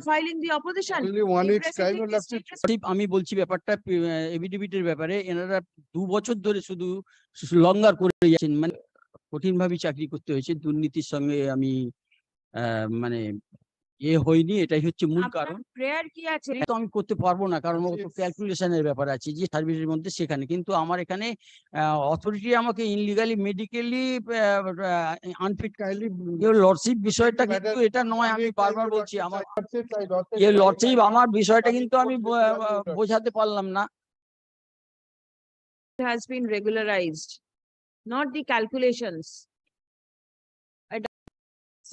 filing the opposition. Only 1 week's time, Representing Your the Lordship. state আমি বলছি ব্যাপারটা এফিডেভিটের ব্যাপারে এনারা 2 বছর ধরে শুধু লঙ্গার করে যাচ্ছেন, মানে কঠিনভাবে চাকরি করতে হয়েছে, দুর্নীতির সঙ্গে আমি মানে হয়নি, এটাই হচ্ছে মূল কারণ। প্রেয়ার কি আছে? তো আমি করতে পারবো না, কারণ ক্যালকুলেশনের ব্যাপার আছে যে সার্ভিসের মধ্যে সেখানে, কিন্তু আমার এখানে অথরিটি আমাকে ইনলিগালি মেডিকেলি আনফিট ইওর লর্ডশিপ বিষয়টা কিন্তু এটা নয়, আমি বারবার বলছি আমার ইওর লর্ডশিপ আমার বিষয়টা কিন্তু আমি বোঝাতে পারলাম না। Has been regularized, not the calculations.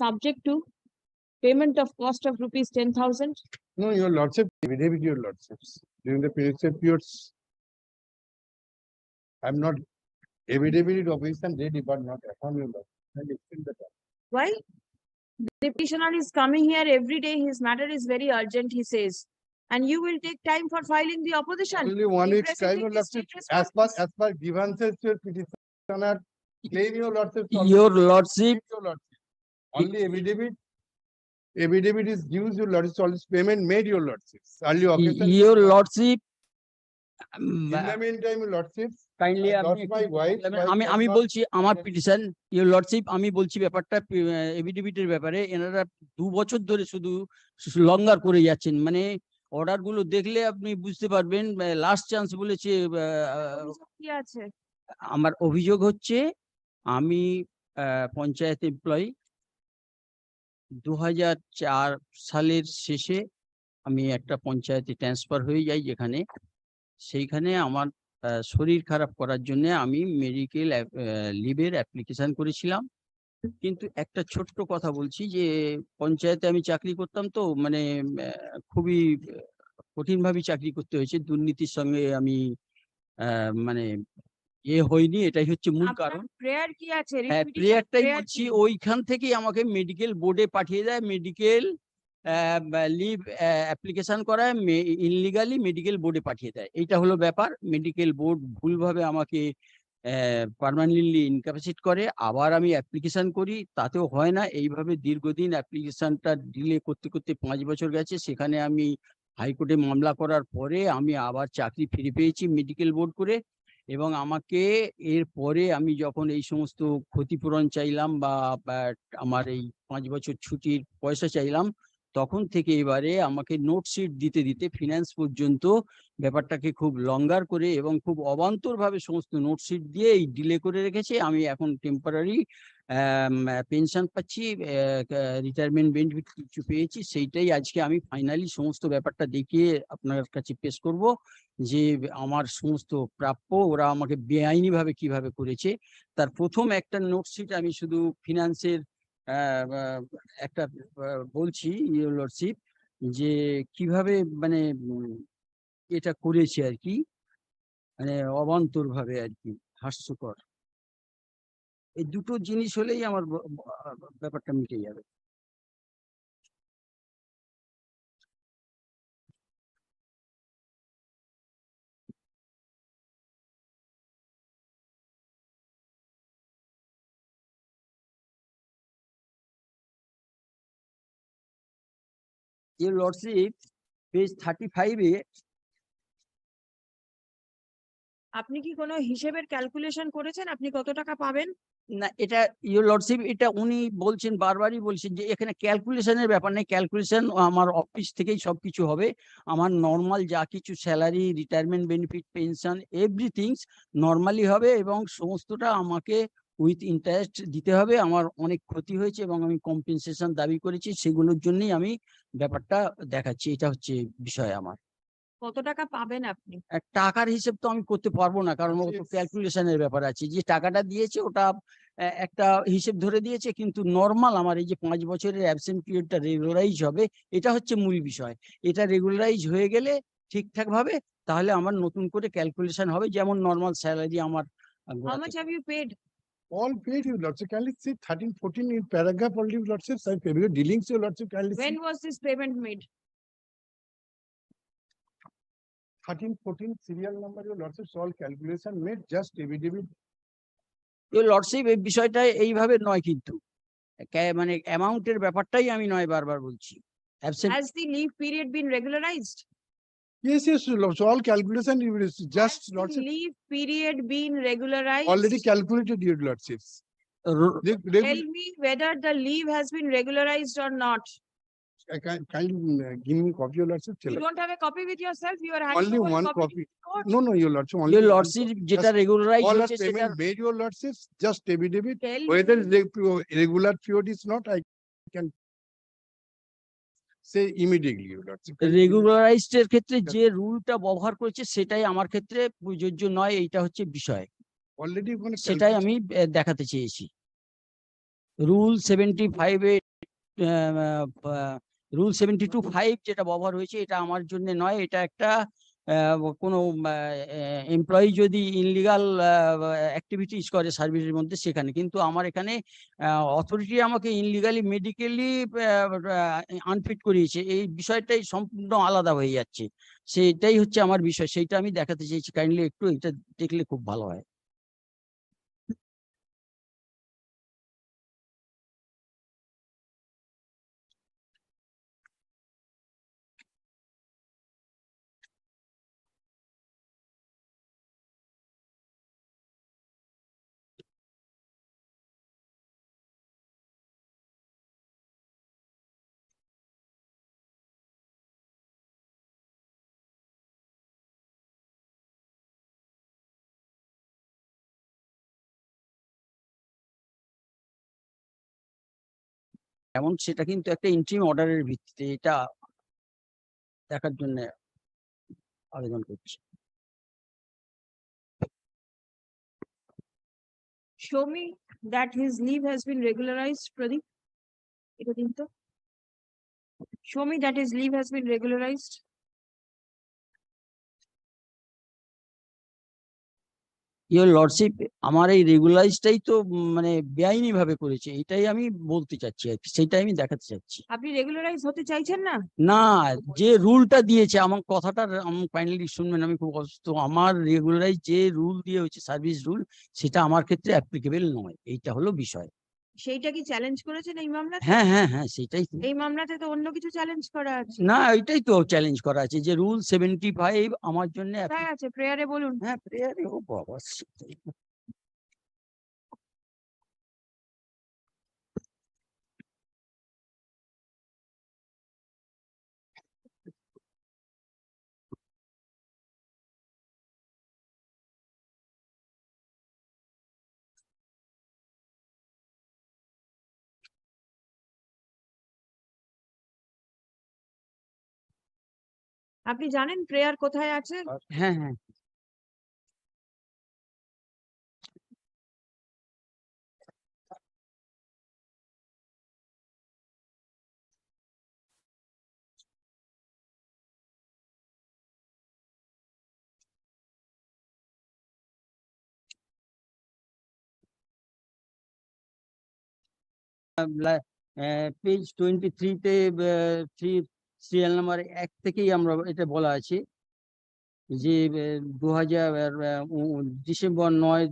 Subject to payment of cost of rupees 10,000. No, Your Lordship, affidavit, Your Lordships. During the periods, I'm not affidavit opposition ready, but not affirm, Your Lordship. Why? The petitioner is coming here every day. His matter is very urgent, he says. And you will take time for filing the opposition. Only 1 week's time, Your Representing the Lordship. state As per grievances, Your petitioner claim, Your Lordship. Your Lordship, Your Lordship. Only affidavit is used, Your Lordship, all this payment made, Your Lordship. Early occasion. Your Lordship, In the meantime, Your Lordship, kindly I lost my wife. আমি বলছি আমার petition, your lordship, আমি বলছি ব্যাপারটা এফিডেভিটের ব্যাপারে এনারা 2 বছর ধরে শুধু লঙ্গার করে যাচ্ছেন, মানে অর্ডার গুলো দেখলে আপনি বুঝতে পারবেন। লাস্ট চান্স বলেছে। কি আছে? আমার অভিযোগ হচ্ছে আমি পঞ্চায়েত এমপ্লয়ি, 2004 সালের শেষে আমি একটা পঞ্চায়েতে ট্রান্সফার হয়ে যাই, যেখানে সেইখানে আমার শরীর খারাপ করার জন্য আমি মেডিকেল লিভের অ্যাপ্লিকেশন করেছিলাম। কিন্তু একটা ছোট্ট কথা বলছি যে পঞ্চায়েতে আমি চাকরি করতাম, তো মানে খুবই কঠিনভাবে চাকরি করতে হয়েছে, দুর্নীতির সঙ্গে আমি মানে হয়নি, এটাই হচ্ছে মূল কারণ। প্রেয়ার কি আছে? হ্যাঁ, প্রেয়ারটাই বলছি, ওইখান থেকেই আমাকে মেডিকেল বোর্ডে পাঠিয়ে দেয়, মেডিকেল লিভ অ্যাপ্লিকেশন করায় ইনলিগালি মেডিকেল বোর্ডে পাঠিয়ে দেয়। এইটা হলো ব্যাপার। মেডিকেল বোর্ড ভুলভাবে আমাকে পার্মানেন্টলি ইনক্যাপাসিট করে, আবার আমি অ্যাপ্লিকেশন করি, তাতেও হয় না। এইভাবে দীর্ঘদিন অ্যাপ্লিকেশনটা ডিলে করতে করতে 5 বছর গেছে। সেখানে আমি হাইকোর্টে মামলা করার পরে আমি আবার চাকরি ফিরে পেয়েছি মেডিকেল বোর্ড করে, এবং আমাকে এরপরে আমি যখন এই সমস্ত ক্ষতিপূরণ চাইলাম বা আমার এই 5 বছর ছুটির পয়সা চাইলাম, তখন থেকে এবারে আমাকে নোটশিট দিতে দিতে ফিনান্স পর্যন্ত ব্যাপারটাকে খুব লঙ্গার করে এবং খুব অবান্তরভাবে সমস্ত নোটশিট দিয়ে এই ডিলে করে রেখেছে। আমি এখন টেম্পোরারি পেনশন পাচ্ছি, রিটায়ারমেন্ট বেনিফিট কিছু পেয়েছি, সেইটাই আজকে আমি ফাইনালি সমস্ত ব্যাপারটা দেখিয়ে আপনার কাছে পেশ করব যে আমার সমস্ত প্রাপ্য ওরা আমাকে বেআইনিভাবে কিভাবে করেছে। তার প্রথম একটা নোটশিট আমি শুধু ফিনান্সের একটা বলছি, ইওর লর্ডশিপ, যে কিভাবে মানে এটা করেছে আর কি, মানে অবান্তর ভাবে আর কি, হাস্যকর। এই দুটো জিনিস হলেই আমার ব্যাপারটা মিটে যাবে। ইওর লর্ডশিপ, পেজ 35-এ আপনি কি কোনো হিসেবের ক্যালকুলেশন করেছেন? আপনি কত টাকা পাবেন? না, এটা ইওর লর্ডশিপ, এটা উনি বলছেন, বারবারই বলছেন যে এখানে ক্যালকুলেশনের ব্যাপার নেই। ক্যালকুলেশন আমার অফিস থেকেই সবকিছু হবে। আমার নর্মাল যা কিছু salary, retirement benefit, pension, everythings normally হবে, এবং সমস্তটা আমাকে উইথ ইন্টারেস্ট দিতে হবে। আমার অনেক ক্ষতি হয়েছে এবং আমি কম্পেনসেশন দাবি করেছি, সেগুলোর জন্যই আমি ব্যাপারটা দেখাচ্ছি। এটা হচ্ছে বিষয় আমার। কত টাকা পাবেন আপনি? টাকার হিসেব তো আমি করতে পারবো না, কারণ ও তো ক্যালকুলেশনের ব্যাপার আছে। যে টাকাটা দিয়েছে ওটা একটা হিসেব ধরে দিয়েছে, কিন্তু নর্মাল আমার এই যে 5 বছরের অ্যাবসেন্ট পিরিয়ডটা রেগুলারাইজ হবে, এটা হচ্ছে মূল বিষয়। এটা রেগুলারাইজ হয়ে গেলে ঠিকঠাক ভাবে, তাহলে আমার নতুন করে ক্যালকুলেশন হবে, যেমন নর্মাল স্যালারি আমার। How much have you paid? all paid, Your Lordship. Kindly see 13-14 in paragraph only, Your Lordship. I pay your dealings, Your Lordship. Kindly see When was this payment made? 13-14 serial number, Your Lordship. All calculation made, just affidavit. Your lordship, এই বিষয়টা এইভাবে নয়, কিন্তু মানে অ্যামাউন্টের ব্যাপারটাই আমি নয়, বারবার বলছি। absent. Has the leave period been regularized? Yes, yes, your lordship, all calculation, you will Has just the lordship, leave period been regularized? already calculated, your lordships. R- Tell me whether the leave has been regularized or not. Kindly give me copy, your lordship. You don't have a copy with yourself, you are handing Only over the one to copy. the court. No, no, your lordship, only Your one lordship copy. যেটা Just regularized all হয়েছে are সেটা payment made, your lordships, just evident. Tell Whether me, the regular period is not, I can say immediately, your lordship. রেগুলারাইজড এর ক্ষেত্রে যে রুলটা ব্যবহার করেছে সেটাই আমার ক্ষেত্রে প্রযোজ্য নয়, এইটা হচ্ছে বিষয়, Already one সেটাই আমি দেখাতে চেয়েছি। রুল 75 এ রুল 72(5) যেটা ব্যবহার হয়েছে এটা আমার জন্য নয়, এটা একটা কোনো এমপ্লয়ি যদি ইনলিগাল অ্যাক্টিভিটিস করে সার্ভিসের মধ্যে সেখানে, কিন্তু আমার এখানে অথরিটি আমাকে ইনলিগালি মেডিকেলি আনফিট করিয়েছে, এই বিষয়টাই সম্পূর্ণ আলাদা হয়ে যাচ্ছে, সেটাই হচ্ছে আমার বিষয়, সেইটা আমি দেখাতে চেয়েছি। কাইন্ডলি একটু এটা দেখলে খুব ভালো হয়। এমন সেটা কিন্তু একটা ইন্টারিম অর্ডারের ভিত্তিতে, এটা দেখার জন্য আবেদন করছি। show me that his leave has been regularized, Pradeep. এটা দিন তো। Show me that his leave has been regularized. Your lordship, আমার এই রেগুলারাইজটাই তো মানে বেআইনি ভাবে করেছে, এটাই আমি বলতে চাচ্ছি আর কি, সেটাই আমি দেখাতে চাচ্ছি। আপনি রেগুলারাইজ হতে চাইছেন না? না, যে রুলটা দিয়েছে, আমার কথাটা ফাইনালি শুনবেন, আমি খুব অসুস্থ, আমার রেগুলারাইজ যে রুল দিয়ে হচ্ছে সার্ভিস রুল, সেটা আমার ক্ষেত্রে অ্যাপ্লিকেবল নয়, এইটা হলো বিষয়। সেইটা কি চ্যালেঞ্জ করেছেন এই মামলাতে? হ্যাঁ হ্যাঁ হ্যাঁ, সেটাই তো। এই মামলাতে তো অন্য কিছু চ্যালেঞ্জ করা আছে। না, এটাই তো চ্যালেঞ্জ করা আছে যে রুল 75 আমার জন্য। কোথায় আছে প্রেয়ারে বলুন। হ্যাঁ, প্রেয়ারে, ও বাবা, সেটাই। আপনি জানেন প্রেয়ার কোথায় আছে? হ্যাঁ হ্যাঁ, পেজ 23-তে 3 সিরিয়াল নাম্বার 1 থেকেই আমরা এটা বলা আছে যে ডিসেম্বর 9,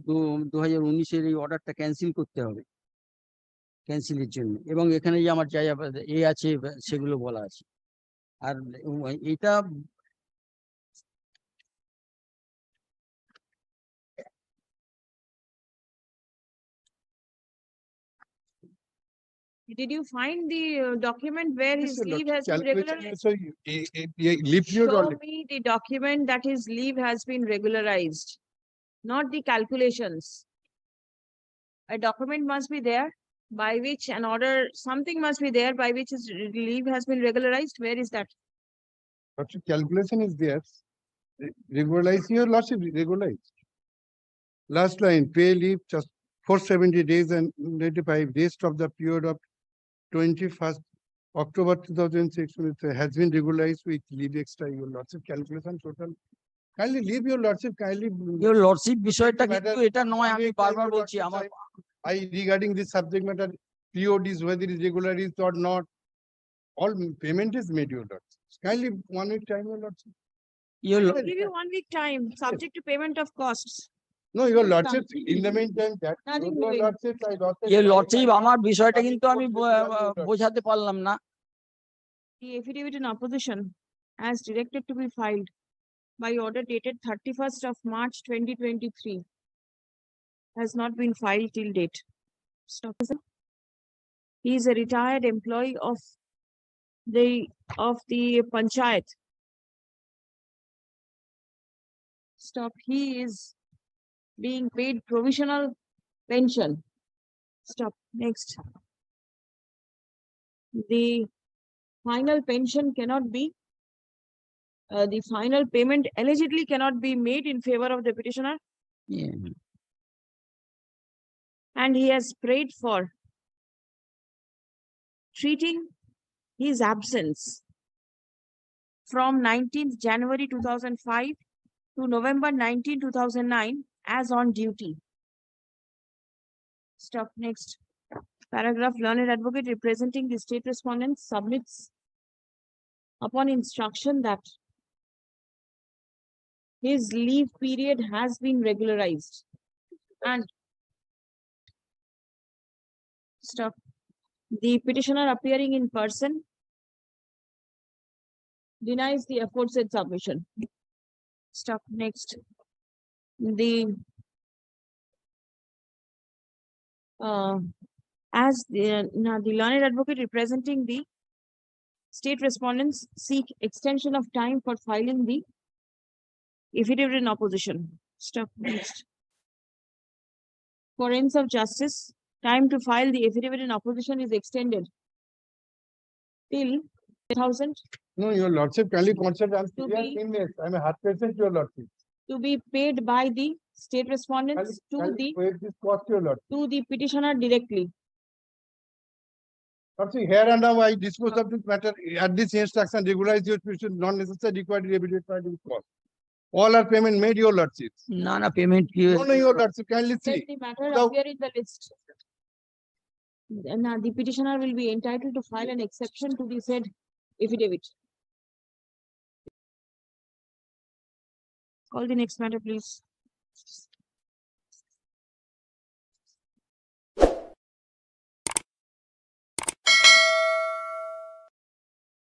2019-এর এই অর্ডারটা ক্যান্সেল করতে হবে, ক্যান্সেলের জন্য, এবং এখানে যে আমার যা যা আছে সেগুলো বলা আছে। আর এটা Did you find the document where his leave has been regularized? So, leave period Show already. me the document that his leave has been regularized, not the calculations. A document must be there by which an order, something must be there by which his leave has been regularized. Where is that? But calculation is there. Regularize, your lordship, regularized. Last line, pay leave just for 70 days and 95 days of the period of 21st October 2006 has been regularized with leave extra, your lordship, calculation total. Kindly leave, your lordship, kindly. Your lordship বিষয়টা কিন্তু এটা নয়, আমি বারবার বলছি আমার। I regarding this subject matter, period is whether it is regularized or not. All payment is made, your lordship. Kindly 1 week time, your lordship. Your I'll give you 1 week time, subject to payment of costs. No, your lordship, in the meantime, that. Nothing Your doing. lordship, I got it. Your lordship, আমার বিষয়টা কিন্তু আমি বোঝাতে পারলাম না। The affidavit in opposition as directed to be filed by order dated 31st of March 2023 has not been filed till date. Stop. He is a retired employee of the panchayat. Stop. He is being paid provisional pension. Stop. Next. The final pension cannot be, the final payment allegedly cannot be made in favor of the petitioner, Yeah. and he has prayed for treating his absence from 19th January 2005 to November 19, 2009 as on duty. Stop. Next. Paragraph. Learned advocate representing the state respondent submits upon instruction that his leave period has been regularized and stop. The petitioner appearing in person denies the aforesaid submission. Stop. Next. As the learned advocate representing the state respondents seek extension of time for filing the affidavit in opposition. Stop. Next. For ends of justice, time to file the affidavit in opposition is extended till 10,000 No, your lordship, kindly consider, I'm To clear be- in this. I'm a hard patient, your lordship. to be paid by the state respondents Kindly waive this cost, your lordship. to the petitioner directly. See, here and now I dispose of this matter at this instruction, regularize your petition, not necessary required evidence by this cost. All are payment made, your lordship. না payment কি No, no, your lordship, kindly Let see. the matter Without- appear in the list. Now, the petitioner will be entitled to file an exception to the said affidavit. Call the next matter, please.